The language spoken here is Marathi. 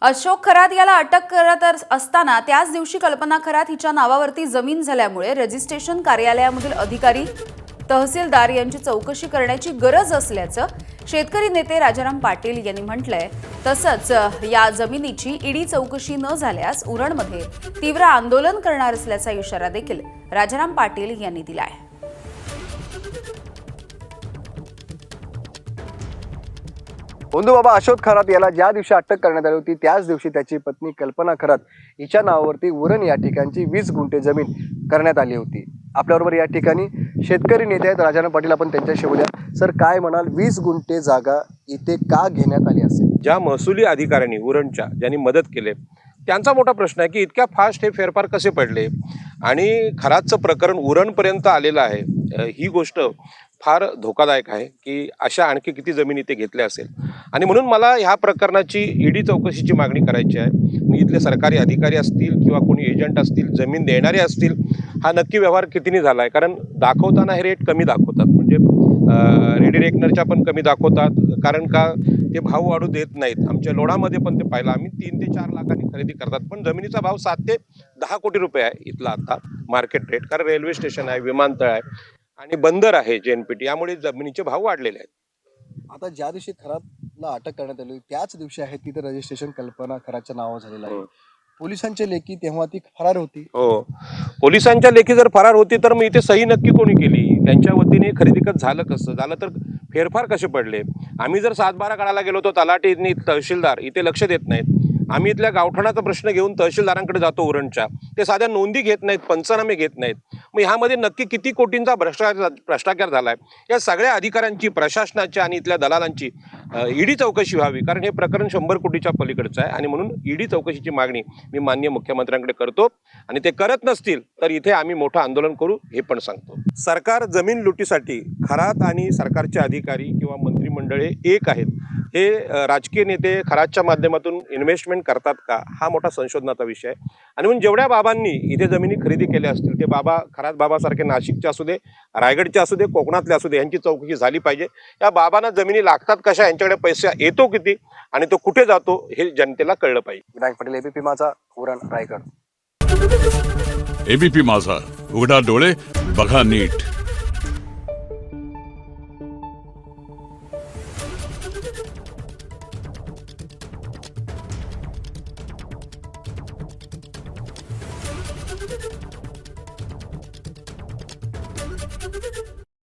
अशोक खरात याला अटक करत असताना त्याच दिवशी कल्पना खरात हिच्या नावावरती जमीन झाल्यामुळे रजिस्ट्रेशन कार्यालयामधील अधिकारी तहसीलदार यांची चौकशी करण्याची गरज असल्याचं शेतकरी नेते राजाराम पाटील यांनी म्हटलंय। तसंच या जमिनीची ईडी चौकशी न झाल्यास उरणमध्ये तीव्र आंदोलन करणार असल्याचा इशारा देखील राजाराम पाटील यांनी दिलाय। बाबा अशोक खरात याला ज्या दिवशी अटक करण्यात आली होती त्याच दिवशी त्याची पत्नी कल्पना खरात हिच्या नावावरती उरण या ठिकाणची 20 गुंठे जमीन करण्यात आली होती। आपल्याबरोबर या ठिकाणी शेतकरी नेते आहेत राजाराम पाटील, आपण त्यांच्याशी बोलूया। सर, काय म्हणाल, 20 गुंठे जागा इथे का घेण्यात आली असेल? ज्या महसुली अधिकाऱ्यांनी उरणच्या ज्यांनी मदत केले त्यांचा मोठा प्रश्न आहे की इतक्या फास्ट हे फेरफार कसे पडले आणि खरातचं प्रकरण उरणपर्यंत आलेलं आहे। ही गोष्ट फार धोकादायक आहे की अशा आणखी किती जमीन इथे घेतल्या असेल आणि म्हणून मला ह्या प्रकरणाची ईडी चौकशीची मागणी करायची आहे। मी इथले सरकारी अधिकारी असतील किंवा कोणी एजंट असतील, जमीन देणारे असतील, हा नक्की व्यवहार कितीने झाला आहे, कारण दाखवताना हे रेट कमी दाखवतात, म्हणजे रेडी रेकनरच्या पण कमी दाखवतात, कारण का ते भाव वाढू देत नाहीत। आमच्या लोणामध्ये पण ते पाहिलं आम्ही 3 ते 4 लाखांनी खरेदी करतात, पण जमिनीचा भाव 7 ते 10 कोटी रुपये आहे इथला आता मार्केट रेट, कारण रेल्वे स्टेशन आहे, विमानतळ आहे आणि बंदर आहे JNPT, यामुळे जमिनीचे भाव वाढलेले आहेत। आता ज्या दिवशी खरातला अटक करण्यात आली त्याच दिवशी आहे तिथे रजिस्ट्रेशन कल्पना खरातच्या नावावर झालेलं आहे। पोलिसांच्या लेखी तेव्हा ती फरार होती। हो, पोलिसांच्या लेखी जर फरार होती तर मग इथे सही नक्की कोणी केली, त्यांच्या वतीने खरेदी खत झालं कसं झालं, तर फेरफार कसे पडले? आम्ही जर 7-12 काढायला गेलो तर तलाठी तहसीलदार इथे लक्ष देत नाहीत। आम्ही इथल्या गावठाणाचा प्रश्न घेऊन तहसीलदारांकडे जातो उरणच्या, ते साध्या नोंदी घेत नाहीत, पंचनामे घेत नाहीत। मग ह्यामध्ये नक्की किती कोटींचा भ्रष्टाचार झालाय? या सगळ्या अधिकाऱ्यांची, प्रशासनाच्या आणि इथल्या दलालांची ईडी चौकशी व्हावी, कारण हे प्रकरण 100 कोटीच्या पलीकडचं आहे आणि म्हणून ईडी चौकशीची मागणी मी माननीय मुख्यमंत्र्यांकडे करतो आणि ते करत नसतील तर इथे आम्ही मोठं आंदोलन करू हे पण सांगतो। सरकार जमीन लुटीसाठी खरात आणि सरकारचे अधिकारी किंवा मंत्रिमंडळ एक आहेत, हे राजकीय नेते खरातच्या माध्यमातून इन्व्हेस्टमेंट करतात का, हा मोठा संशोधनाचा विषय आहे। आणि म्हणून जेवढ्या बाबांनी इथे जमिनी खरेदी केल्या असतील ते बाबा, खरात बाबासारखे नाशिकचे असू दे, रायगडचे असू दे, कोकणातले असू दे, यांची चौकशी झाली पाहिजे। या बाबांना जमिनी लागतात कशा, यांच्याकडे पैसा येतो किती आणि तो कुठे जातो हे जनतेला कळलं पाहिजे। विनायक पाटील, ABP माझा, उरण, रायगड। ABP माझा, उघडा डोळे बघा नीट।